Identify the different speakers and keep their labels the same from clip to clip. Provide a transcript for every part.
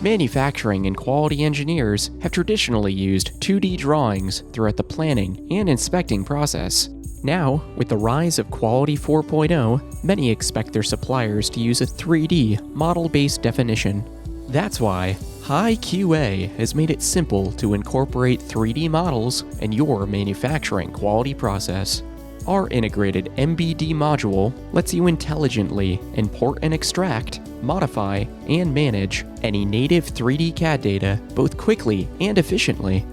Speaker 1: Manufacturing and quality engineers have traditionally used 2D drawings throughout the planning and inspecting process. Now, with the rise of Quality 4.0, many expect their suppliers to use a 3D, model-based definition. That's why High QA has made it simple to incorporate 3D models in your manufacturing quality process. Our integrated MBD module lets you intelligently import and extract, modify, and manage any native 3D CAD data both quickly and efficiently.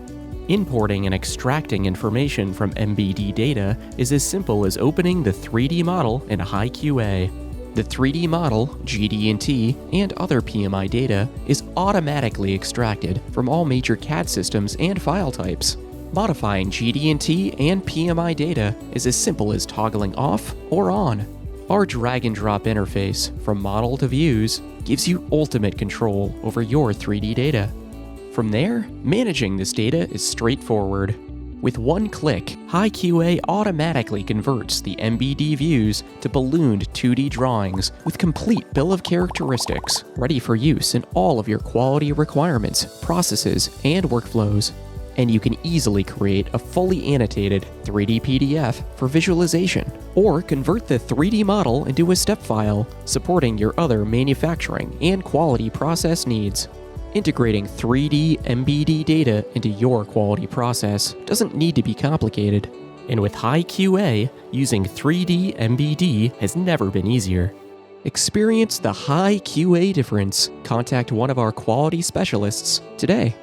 Speaker 1: Importing and extracting information from MBD data is as simple as opening the 3D model in High QA. The 3D model, GD&T, and other PMI data is automatically extracted from all major CAD systems and file types. Modifying GD&T and PMI data is as simple as toggling off or on. Our drag-and-drop interface from model to views gives you ultimate control over your 3D data. From there, managing this data is straightforward. With one click, High QA automatically converts the MBD views to ballooned 2D drawings with complete bill of characteristics, ready for use in all of your quality requirements, processes, and workflows. And you can easily create a fully annotated 3D PDF for visualization, or convert the 3D model into a step file, supporting your other manufacturing and quality process needs. Integrating 3D MBD data into your quality process doesn't need to be complicated. And with High QA, using 3D MBD has never been easier. Experience the High QA difference. Contact one of our quality specialists today.